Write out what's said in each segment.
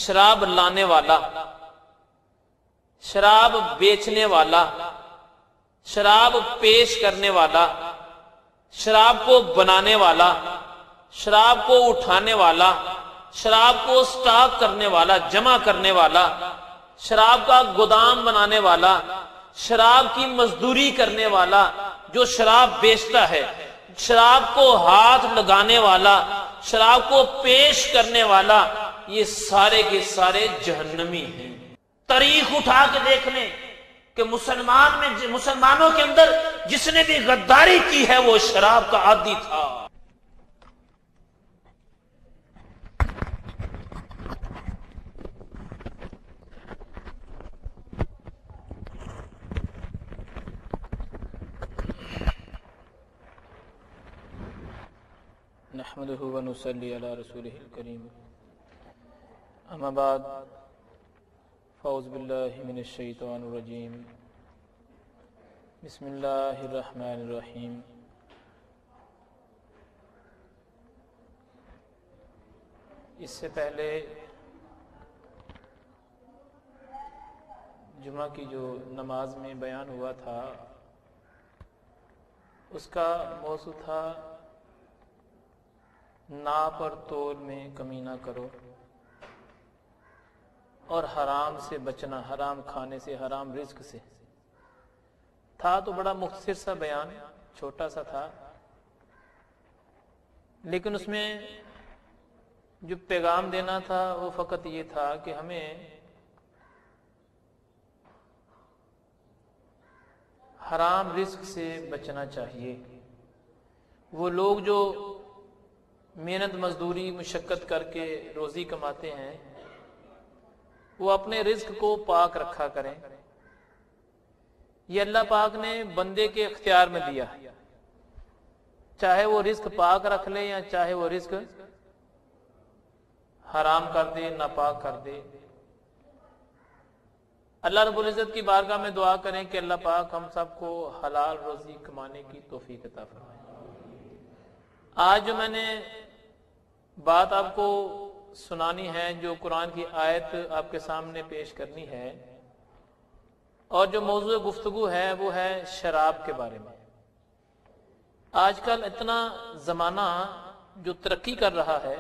شراب لانے والا، شراب بیچنے والا، شراب پیش کرنے والا، شراب کو بنانے والا، شراب کو اٹھانے والا، شراب کو سٹاک کرنے والا، جمع کرنے والا، شراب کا گودام بنانے والا، شراب کی مزدوری کرنے والا، جو شراب بیچتا ہے، شراب کو ہاتھ لگانے والا، شراب کو پیش کرنے والا، یہ سارے کے سارے جہنمی ہیں۔ تاریخ اٹھا کے دیکھ لیں کہ مسلمانوں کے اندر جس نے بھی غداری کی ہے وہ شراب کا عادی تھا۔ نحمده ونصلي على رسوله الكريم اما بعد فاعوذ بالله من الشیطان الرجیم بسم اللہ الرحمن الرحیم۔ اس سے پہلے جمعہ کی جو نماز میں بیان ہوا تھا اس کا موضوع تھا ناپ اور تول میں کمی نہ کرو اور حرام سے بچنا، حرام کھانے سے، حرام رزق سے تھا۔ تو بڑا مختصر سا بیان، چھوٹا سا تھا، لیکن اس میں جو پیغام دینا تھا وہ فقط یہ تھا کہ ہمیں حرام رزق سے بچنا چاہیے۔ وہ لوگ جو محنت مزدوری مشقت کر کے روزی کماتے ہیں وہ اپنے رزق کو پاک رکھا کریں۔ یہ اللہ پاک نے بندے کے اختیار میں دیا، چاہے وہ رزق پاک رکھ لے یا چاہے وہ رزق حرام کر دے، ناپاک کر دے۔ اللہ رب العزت کی بارگاہ میں دعا کریں کہ اللہ پاک ہم سب کو حلال روزی کمانے کی توفیق عطا فرمائے۔ آج جو میں نے بات آپ کو سنانی ہے، جو قرآن کی آیت آپ کے سامنے پیش کرنی ہے، اور جو موضوع گفتگو ہے وہ ہے شراب کے بارے میں۔ آج کل اتنا زمانہ جو ترقی کر رہا ہے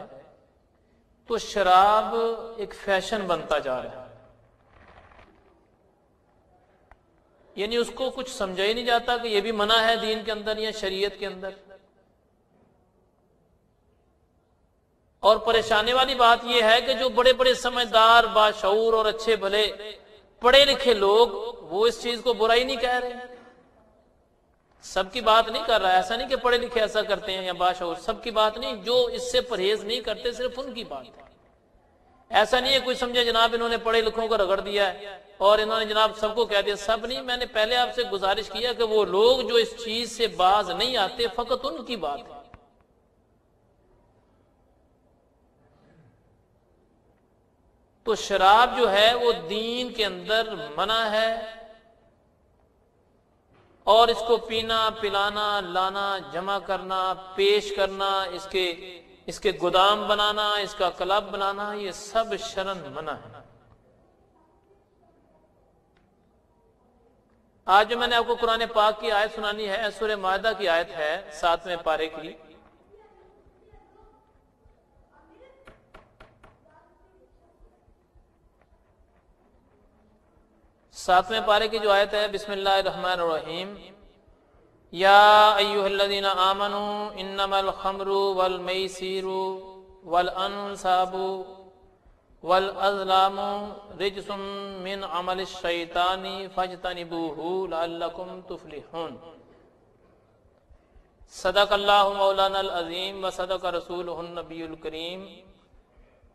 تو شراب ایک فیشن بنتا جا رہا ہے، یعنی اس کو کچھ سمجھا ہی نہیں جاتا کہ یہ بھی منع ہے دین کے اندر یا شریعت کے اندر۔ اور پریشانی والی بات یہ ہے کہ جو بڑے بڑے سمجھدار، باشعور اور اچھے بھلے پڑھے لکھے لوگ وہ اس چیز کو برائی نہیں کہہ رہے، سب کی بات نہیں کر رہا ہے۔ ایسا نہیں کہ پڑھے لکھے ایسا کرتے ہیں یا باشعور، سب کی بات نہیں، جو اس سے پرہیز نہیں کرتے صرف ان کی بات ہے۔ ایسا نہیں ہے کوئی سمجھے جناب انہوں نے پڑھے لکھوں کو رگڑ دیا ہے اور انہوں نے جناب سب کو کہہ دیا، سب نہیں۔ میں نے پہلے آپ سے گزارش کیا کہ وہ لوگ جو اس چیز سے باز نہیں آتے فقط ان کی بات ہے۔ تو شراب جو ہے وہ دین کے اندر منع ہے، اور اس کو پینا، پلانا، لانا، جمع کرنا، پیش کرنا، اس کے گودام بنانا، اس کا کلب بنانا، یہ سب شرعاً منع ہے۔ آج جو میں نے آپ کو قرآن پاک کی آیت سنانی ہے، سورہ مائدہ کی آیت ہے 7ویں پارے کی۔ ساتویں پارے کی جو آیت ہے، بسم اللہ الرحمن الرحیم، یا ایھا الذین آمنوا انما الخمر والمیسر والانصاب والازلام رجس من عمل الشیطان فاجتنبوہ لعلکم تفلحون۔ صدق اللہ مولانا العظیم وصدق رسولہ النبی الکریم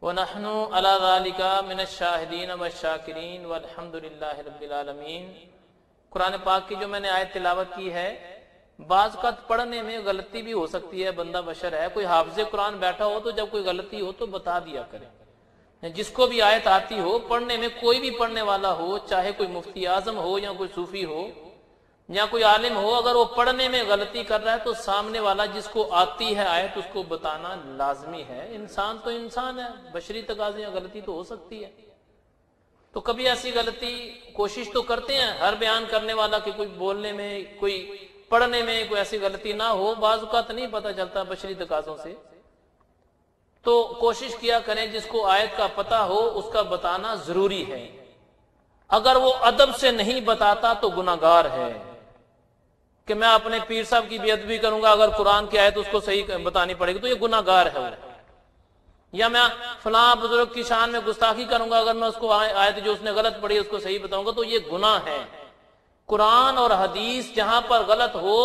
وَنَحْنُ عَلَى ذَلِكَ مِنَ الشَّاهِدِينَ وَالشَّاكِرِينَ وَالْحَمْدُ لِلَّهِ رَبِّ الْعَالَمِينَ۔ قرآن پاک کی جو میں نے آیت تلاوت کی ہے، بعض اوقات پڑھنے میں غلطی بھی ہو سکتی ہے، بندہ بشر ہے، کوئی حافظ قرآن بیٹھا ہو تو جب کوئی غلطی ہو تو بتا دیا کرے۔ جس کو بھی آیت آتی ہو، پڑھنے میں کوئی بھی پڑھنے والا ہو، چاہے کوئی مفتی اعظم ہو یا کوئی صوفی ہو، یا کوئی عالم ہو اگر وہ پڑھنے میں غلطی کر رہا ہے تو سامنے والا جس کو آتی ہے آیت اس کو بتانا لازمی ہے. انسان تو انسان ہے، بشری تقاضے غلطی تو ہو سکتی ہے. تو کبھی ایسی غلطی کوشش تو کرتے ہیں ہر بیان کرنے والا کہ کوئی بولنے میں کوئی پڑھنے میں کوئی ایسی غلطی نہ ہو. بعض اوقات نہیں پتہ چلتا بشری تقاضوں سے، تو کوشش کیا کریں جس کو آیت کا پتہ ہو اس کا بتانا ضروری ہے. اگر وہ ادب سے نہیں بتاتا تو گناہگار ہے. کہ میں اپنے پیر صاحب کی بے ادبی کروں گا، اگر قرآن کی آیت اس کو صحیح بتانی پڑے گی تو یہ گناہگار ہے. یا میں فلاں بزرگ کی شان میں گستاخی کروں گا، اگر میں اس کو آیت جو اس نے غلط پڑھی اس کو صحیح بتاؤں گا تو یہ گناہ ہے. قرآن اور حدیث جہاں پر غلط ہو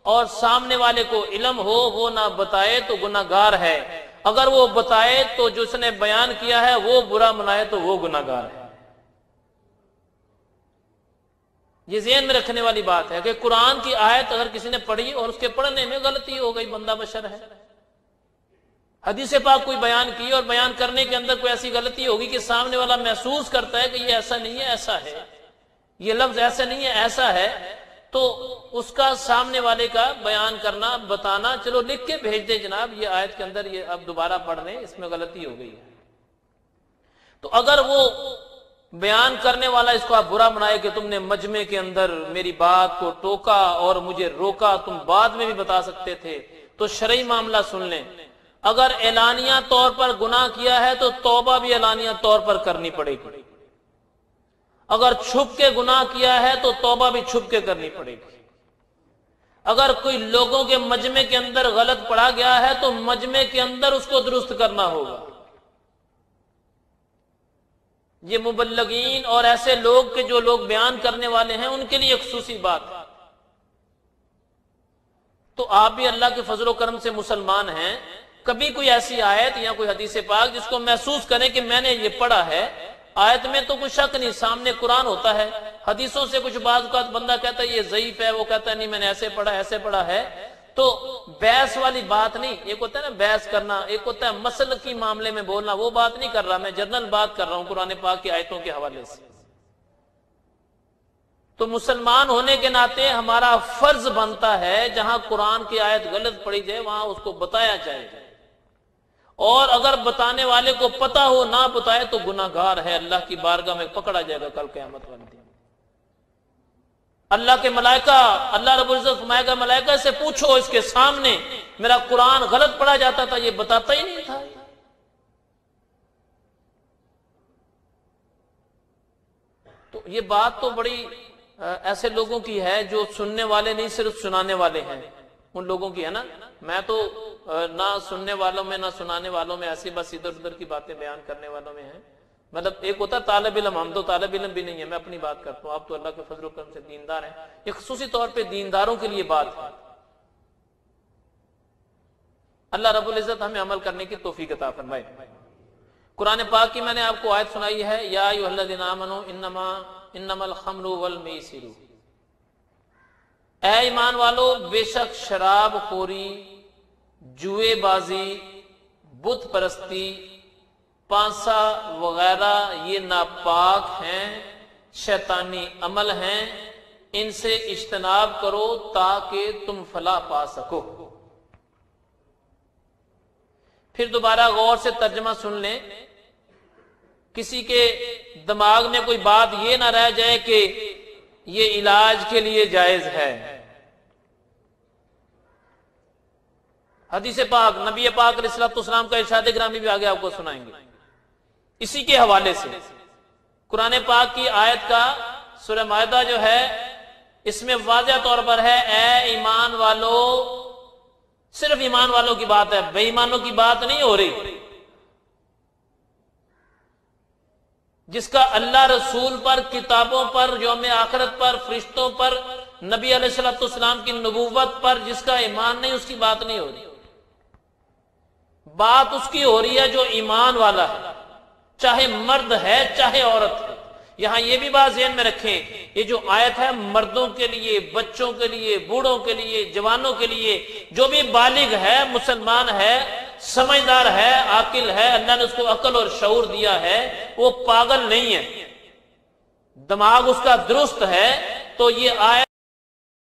اور سامنے والے کو علم ہو وہ نہ بتائے تو گناہگار ہے. اگر وہ بتائے تو جو اس نے بیان کیا ہے وہ برا منائے تو وہ گناہگار ہے. یہ ذہن میں رکھنے والی بات ہے کہ قرآن کی آیت اگر کسی نے پڑھی اور اس کے پڑھنے میں غلطی ہو گئی، بندہ بشر ہے. حدیث پاک کوئی بیان کی اور بیان کرنے کے اندر کوئی ایسی غلطی ہوگی کہ سامنے والا محسوس کرتا ہے کہ یہ ایسا نہیں ہے ایسا ہے، یہ لفظ ایسا نہیں ہے ایسا ہے، تو اس کا سامنے والے کا بیان کرنا بتانا، چلو لکھ کے بھیج دے جناب یہ آیت کے اندر یہ اب دوبارہ پڑھ لیں اس میں غلطی ہو گئی ہے. تو اگر وہ بیان کرنے والا اس کو آپ برا بنائے کہ تم نے مجمع کے اندر میری بات کو ٹوکا اور مجھے روکا، تم بعد میں بھی بتا سکتے تھے، تو شرعی معاملہ سن لیں. اگر اعلانیہ طور پر گناہ کیا ہے تو توبہ بھی اعلانیہ طور پر کرنی پڑے گی. اگر چھپ کے گناہ کیا ہے تو توبہ بھی چھپ کے کرنی پڑے گی. اگر کوئی لوگوں کے مجمع کے اندر غلط پڑھا گیا ہے تو مجمع کے اندر اس کو درست کرنا ہوگا. یہ مبلغین اور ایسے لوگ کہ جو لوگ بیان کرنے والے ہیں ان کے لیے خصوصی بات ہے. تو آپ بھی اللہ کے فضل و کرم سے مسلمان ہیں، کبھی کوئی ایسی آیت یا کوئی حدیث پاک جس کو محسوس کریں کہ میں نے یہ پڑھا ہے، آیت میں تو کوئی شک نہیں، سامنے قرآن ہوتا ہے، حدیثوں سے کچھ بعض اوقات بندہ کہتا ہے یہ ضعیف ہے، وہ کہتا ہے نہیں میں نے ایسے پڑھا ہے، تو بحث والی بات نہیں. ایک ہوتا ہے نا بحث کرنا، ایک ہوتا ہے مسئلہ کی معاملے میں بولنا، وہ بات نہیں کر رہا میں، جنرل بات کر رہا ہوں قرآن پاک کی آیتوں کے حوالے سے. تو مسلمان ہونے کے ناطے ہمارا فرض بنتا ہے جہاں قرآن کی آیت غلط پڑھی جائے وہاں اس کو بتایا جائے، اور اگر بتانے والے کو پتہ ہو نہ بتائے تو گناہگار ہے، اللہ کی بارگاہ میں پکڑا جائے گا کل قیامت والے دن. اللہ کے ملائکہ، اللہ رب العزت فرمائے گا ملائکہ سے پوچھو اس کے سامنے میرا قرآن غلط پڑھا جاتا تھا یہ بتاتا ہی نہیں تھا. تو یہ بات تو بڑی ایسے لوگوں کی ہے جو سننے والے نہیں صرف سنانے والے ہیں، ان لوگوں کی ہے نا. میں تو نہ سننے والوں میں نہ سنانے والوں میں، ایسی بس ادھر ادھر کی باتیں بیان کرنے والوں میں ہیں. مطلب ایک ہوتا ہے طالب علم، ہم تو طالب علم بھی نہیں ہے، میں اپنی بات کرتا ہوں، آپ تو اللہ کے فضل و کرم سے دیندار ہیں. یہ خصوصی طور پہ دینداروں کے لیے بات ہے. اللہ رب العزت ہمیں عمل کرنے کی توفیق عطا فرمائے. قرآن پاک کی میں نے آپ کو آیت سنائی ہے، یا ایھا الذین آمنوا انما الخمر والمیسر. اے ایمان والو بے شک شراب خوری، جوئے بازی، بت پرستی، پانسا وغیرہ یہ ناپاک ہیں، شیطانی عمل ہیں، ان سے اجتناب کرو تاکہ تم فلاح پا سکو. پھر دوبارہ غور سے ترجمہ سن لیں، کسی کے دماغ میں کوئی بات یہ نہ رہ جائے کہ یہ علاج کے لیے جائز ہے. حدیث پاک نبی پاک علیہ الصلوۃ والسلام کا ارشاد گرامی بھی آگے آپ کو سنائیں گے. اسی کے حوالے سے قرآن پاک کی آیت کا سورہ مائدہ جو ہے اس میں واضح طور پر ہے اے ایمان والو، صرف ایمان والوں کی بات ہے، بے ایمانوں کی بات نہیں ہو رہی. جس کا اللہ رسول پر، کتابوں پر، یوم آخرت پر، فرشتوں پر، نبی علیہ الصلوۃ والسلام کی نبوت پر جس کا ایمان نہیں، اس کی بات نہیں ہو رہی. بات اس کی ہو رہی ہے جو ایمان والا ہے، چاہے مرد ہے چاہے عورت ہے. یہاں یہ بھی بات ذہن میں رکھیں، یہ جو آیت ہے مردوں کے لیے، بچوں کے لیے، بوڑھوں کے لیے، جوانوں کے لیے، جو بھی بالغ ہے، مسلمان ہے، سمجھدار ہے، عاقل ہے، اللہ نے اس کو عقل اور شعور دیا ہے، وہ پاگل نہیں ہے، دماغ اس کا درست ہے، تو یہ آیت